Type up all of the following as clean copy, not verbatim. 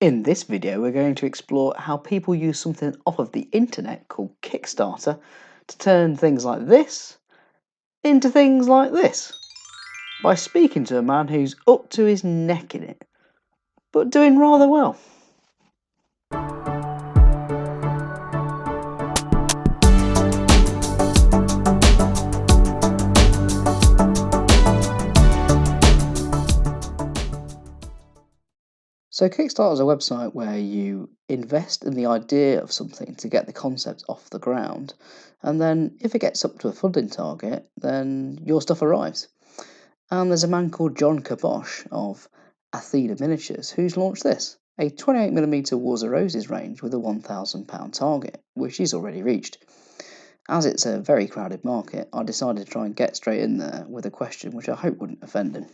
In this video, we're going to explore how people use something off of the internet called Kickstarter to turn things like this into things like this, by speaking to a man who's up to his neck in it, but doing rather well. So Kickstarter is a website where you invest in the idea of something to get the concept off the ground, and then if it gets up to a funding target, then your stuff arrives. And there's a man called John Caboche of Athena Miniatures who's launched this, a 28mm Wars of Roses range with a £1,000 target, which he's already reached. As it's a very crowded market, I decided to try and get straight in there with a question which I hope wouldn't offend him.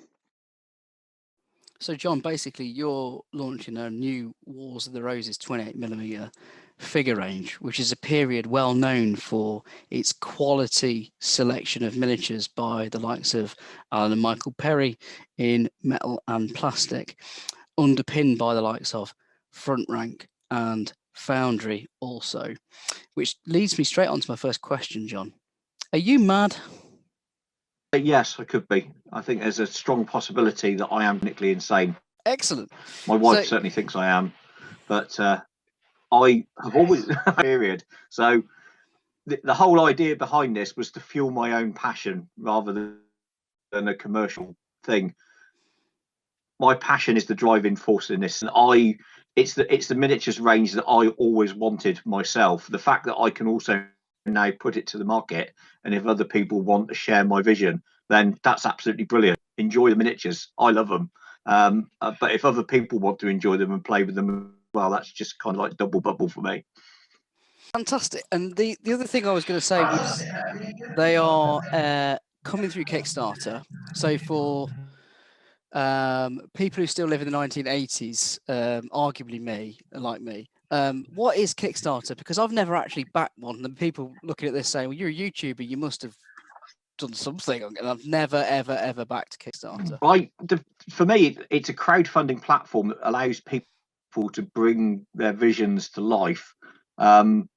So John, basically you're launching a new Wars of the Roses 28mm figure range, which is a period well known for its quality selection of miniatures by the likes of Alan and Michael Perry in metal and plastic, underpinned by the likes of Front Rank and Foundry also, which leads me straight on to my first question, John. Are you mad? Yes, I could be. I think there's a strong possibility that I am clinically insane. Excellent. My wife certainly thinks I am, but I have always period. So the whole idea behind this was to fuel my own passion rather than a commercial thing. My passion is the driving force in this, and it's the miniatures range that I always wanted myself. The fact that I can also now put it to the market, and if other people want to share my vision, then that's absolutely brilliant. Enjoy the miniatures, I love them, but if other people want to enjoy them and play with them, well, that's just kind of like double bubble for me. Fantastic. And the other thing I was going to say was they are coming through Kickstarter. So for people who still live in the 1980s, arguably like me, what is Kickstarter? Because I've never actually backed one, and people looking at this saying, well, you're a YouTuber, you must have done something, and I've never ever backed Kickstarter. For me, it's a crowdfunding platform that allows people to bring their visions to life, and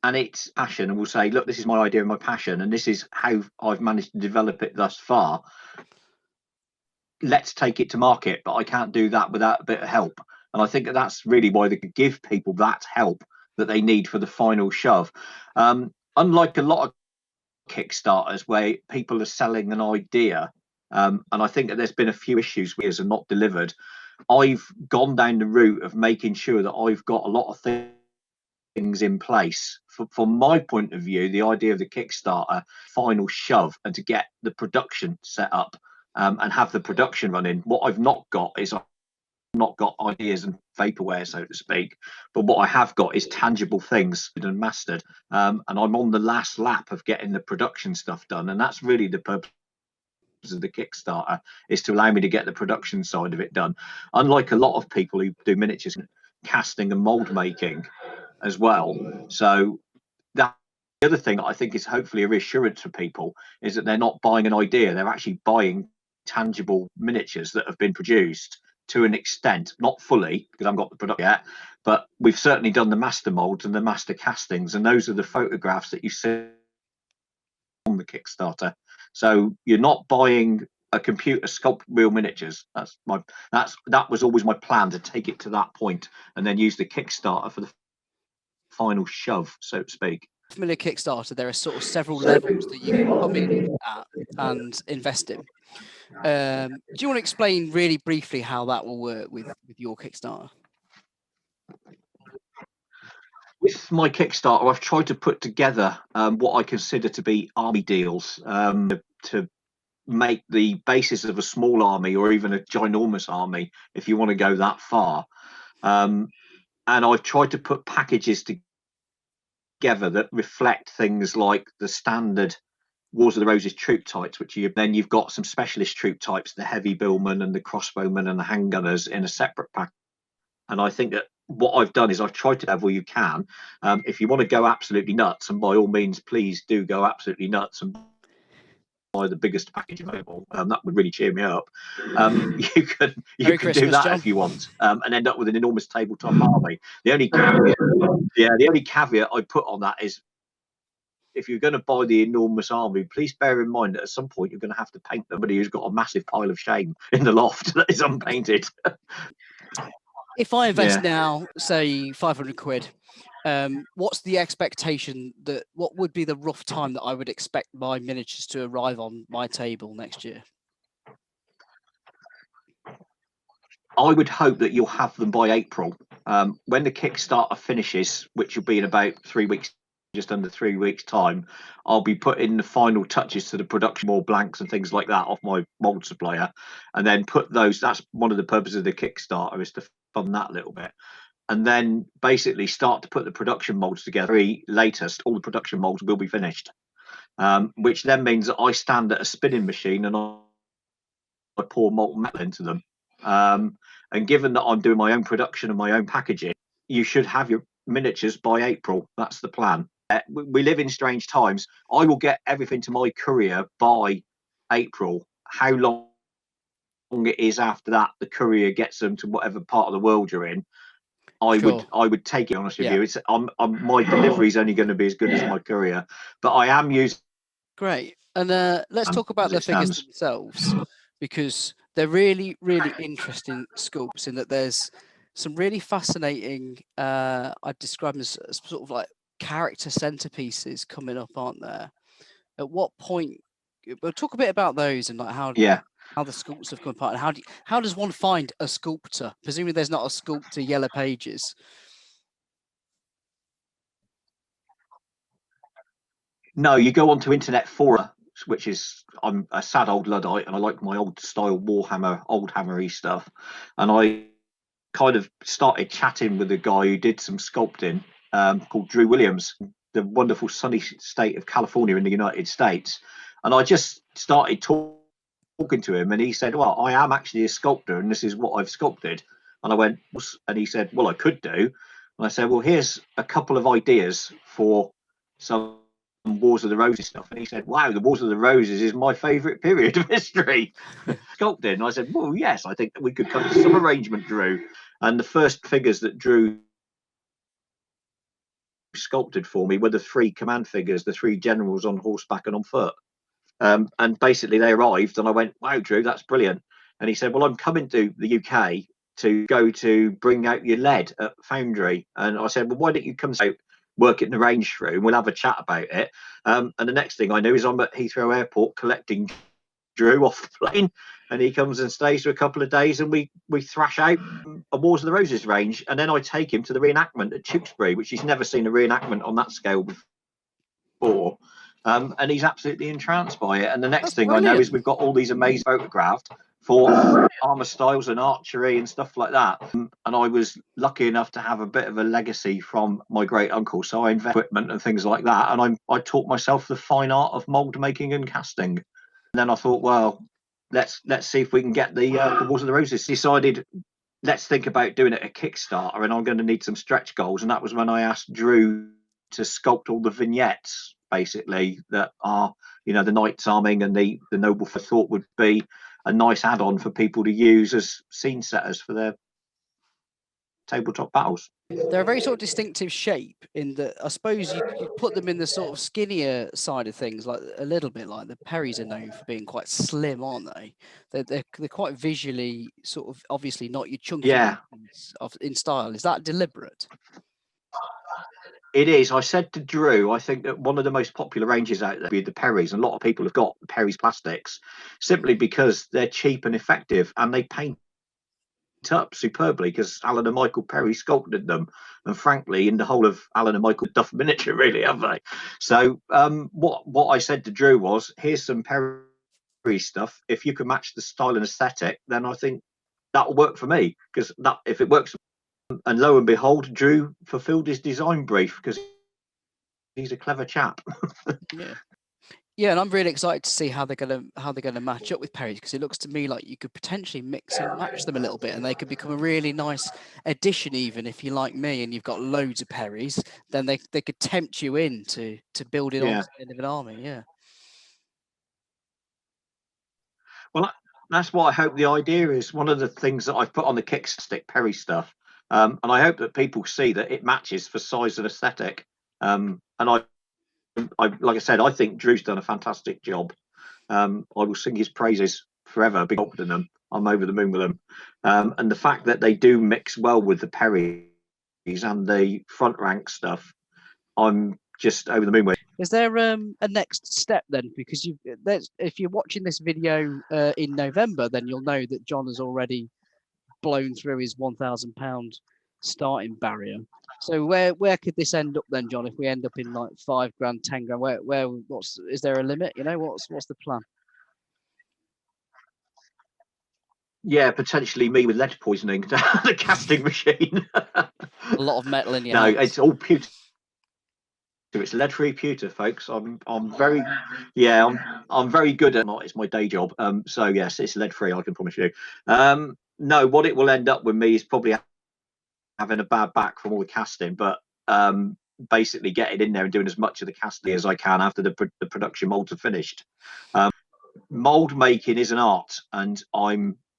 it's passion, and we'll say, look, this is my idea and my passion, and this is how I've managed to develop it thus far. Let's take it to market, but I can't do that without a bit of help. And I think that's really why they could give people that help that they need for the final shove. Unlike a lot of Kickstarters where people are selling an idea, and I think that there's been a few issues where are not delivered. I've gone down the route of making sure that I've got a lot of things in place. From my point of view, the idea of the Kickstarter final shove and to get the production set up and have the production running. What I've not got is I've not got ideas and vaporware, so to speak, but what I have got is tangible things and mastered, and I'm on the last lap of getting the production stuff done, and that's really the purpose of the Kickstarter, is to allow me to get the production side of it done. Unlike a lot of people who do miniatures, casting and mold making as well. So that the other thing that I think is hopefully a reassurance for people is that they're not buying an idea, they're actually buying tangible miniatures that have been produced to an extent, not fully because I've got the product yet, but we've certainly done the master molds and the master castings, and those are the photographs that you see on the Kickstarter. So you're not buying a computer sculpt real miniatures. That was always my plan, to take it to that point and then use the Kickstarter for the final shove, so to speak. Familiar Kickstarter, there are sort of several levels that you can come in at and invest in. Do you want to explain really briefly how that will work with your Kickstarter? With my Kickstarter, I've tried to put together what I consider to be army deals to make the basis of a small army or even a ginormous army, if you want to go that far. And I've tried to put packages together that reflect things like the standard Wars of the Roses troop types, which then you've got some specialist troop types, the heavy billmen and the crossbowmen and the handgunners in a separate pack. And I think that what I've done is I've tried to level you can. If you want to go absolutely nuts, and by all means, please do go absolutely nuts and buy the biggest package available. That would really cheer me up. You can Merry do that John. if you want, and end up with an enormous tabletop army. The only caveat I put on that is, if you're going to buy the enormous army, please bear in mind that at some point you're going to have to paint somebody who's got a massive pile of shame in the loft that is unpainted. If I invest now, say 500 quid, what's the expectation that, what would be the rough time that I would expect my miniatures to arrive on my table next year? I would hope that you'll have them by April. When the Kickstarter finishes, which will be in about 3 weeks, just under 3 weeks time, I'll be putting the final touches to the production, more blanks and things like that off my mold supplier, and then put those. That's one of the purposes of the Kickstarter, is to fund that a little bit, and then basically start to put the production molds together. Latest, all the production molds will be finished, which then means that I stand at a spinning machine and I pour molten metal into them. And given that I'm doing my own production and my own packaging, you should have your miniatures by April. That's the plan. We live in strange times. I will get everything to my courier by April. How long it is after that the courier gets them to whatever part of the world you're in, I would take it, honest with you. It's my delivery is only going to be as good as my courier, but I am using. Great. And let's talk about the figures themselves, because they're really, really interesting sculpts, in that there's some really fascinating, I'd describe them as sort of like character centerpieces coming up, aren't there? At what point, we'll talk a bit about those and like how the sculpts have come apart, and how does one find a sculptor? Presumably there's not a sculptor Yellow Pages. No, you go onto internet fora, which is, I'm a sad old Luddite and I like my old style Warhammer, old hammery stuff, and I kind of started chatting with a guy who did some sculpting, called Drew Williams, the wonderful sunny state of California in the United States, and I just started talking to him, and he said, well, I am actually a sculptor and this is what I've sculpted. And I went, and he said, well, I could do. And I said, well, here's a couple of ideas for some Wars of the Roses stuff. And he said, wow, the Wars of the Roses is my favorite period of history. Sculpted. And I said, well, yes, I think that we could come to some arrangement, Drew. And the first figures that Drew sculpted for me were the 3 command figures, the 3 generals on horseback and on foot. And basically they arrived and I went, wow, Drew, that's brilliant. And he said, well, I'm coming to the UK to go to bring out your lead at Foundry. And I said, well, why don't you come out, work in the range through, and we'll have a chat about it. And the next thing I knew is I'm at Heathrow Airport collecting Drew off the plane, and he comes and stays for a couple of days, and we thrash out a Wars of the Roses range. And then I take him to the reenactment at Tewkesbury, which he's never seen a reenactment on that scale before. And he's absolutely entranced by it. And the next thing I know is we've got all these amazing photographs for armor styles and archery and stuff like that. And I was lucky enough to have a bit of a legacy from my great uncle, so I invest in equipment and things like that. And I taught myself the fine art of mold making and casting. And then I thought, well, let's see if we can get the Wars of the Roses. Decided, let's think about doing it a Kickstarter, and I'm going to need some stretch goals. And that was when I asked Drew to sculpt all the vignettes, basically, that are, you know, the knights arming and the noble, for thought would be a nice add-on for people to use as scene setters for their tabletop battles. They're a very sort of distinctive shape, in that I suppose you put them in the sort of skinnier side of things, like a little bit like the Perrys are known for being quite slim, aren't they? They're quite visually sort of, obviously not your chunky in style. Is that deliberate? It is. I said to Drew, I think that one of the most popular ranges out there would be the Perrys. And a lot of people have got Perrys plastics simply because they're cheap and effective, and they paint up superbly because Alan and Michael Perry sculpted them. And frankly, in the whole of Alan and Michael Duff miniature, really, have they? So what I said to Drew was, here's some Perry stuff. If you can match the style and aesthetic, then I think that'll work for me, because that, if it works. And lo and behold, Drew fulfilled his design brief because he's a clever chap. Yeah, and I'm really excited to see how they're gonna match up with Perry's, because it looks to me like you could potentially mix and match them a little bit, and they could become a really nice addition. Even if you're like me and you've got loads of Perry's, then they could tempt you in to build it on the end of an army. Yeah. Well, that's what I hope the idea is. One of the things that I've put on the Kickstick Perry stuff, and I hope that people see that it matches for size and aesthetic. And I, like I said, I think Drew's done a fantastic job. I will sing his praises forever. Big up to them. I'm over the moon with them. And the fact that they do mix well with the Perrys and the front rank stuff, I'm just over the moon with. Is there a next step then? Because if you're watching this video in November, then you'll know that John has already blown through his £1,000 starting barrier. So where could this end up then, John? If we end up in like 5 grand, 10 grand, is there a limit? You know, what's the plan? Yeah, potentially me with lead poisoning, the casting machine. A lot of metal in your No, hands. it's all pewter. It's lead-free pewter, folks. I'm very good at it. It's my day job. So yes, it's lead-free. I can promise you. No, what it will end up with me is probably having a bad back from all the casting, but basically getting in there and doing as much of the casting as I can after the production molds are finished. Mold making is an art, and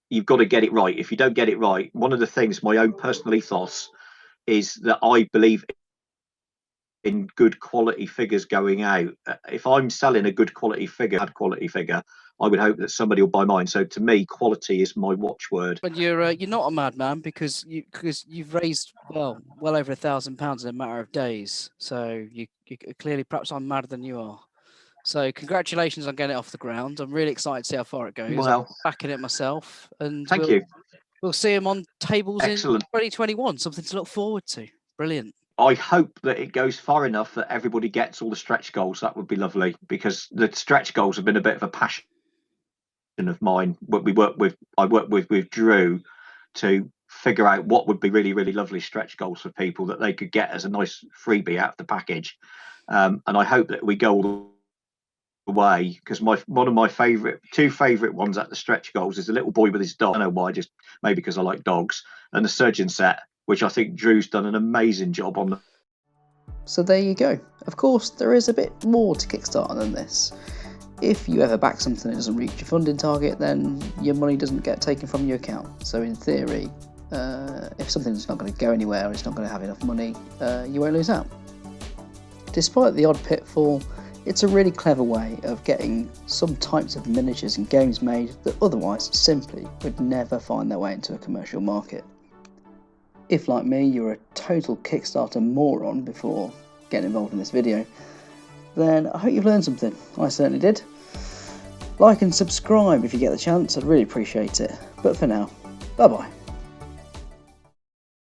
you've got to get it right. If you don't get it right, one of the things, my own personal ethos, is that I believe in good quality figures going out. If I'm selling a good quality figure, I would hope that somebody will buy mine. So to me, quality is my watchword. But you're not a madman because you've raised well over £1,000 in a matter of days. So you clearly, perhaps I'm madder than you are. So congratulations on getting it off the ground. I'm really excited to see how far it goes. Well, I'm backing it myself, and thank you. We'll see him on tables Excellent. in 2021. Something to look forward to. Brilliant. I hope that it goes far enough that everybody gets all the stretch goals. That would be lovely, because the stretch goals have been a bit of a passion of mine. I work with Drew to figure out what would be really, really lovely stretch goals for people that they could get as a nice freebie out of the package. And I hope that we go all the way, because one of my two favorite ones at the stretch goals is the little boy with his dog. I don't know why, just maybe because I like dogs, and the surgeon set, which I think Drew's done an amazing job on. So there you go. Of course, there is a bit more to Kickstarter than this. If you ever back something that doesn't reach your funding target, then your money doesn't get taken from your account. So in theory, if something's not going to go anywhere or it's not going to have enough money, you won't lose out. Despite the odd pitfall, it's a really clever way of getting some types of miniatures and games made that otherwise simply would never find their way into a commercial market. If, like me, you're a total Kickstarter moron before getting involved in this video, then I hope you've learned something. I certainly did. Like and subscribe if you get the chance, I'd really appreciate it. But for now, bye bye.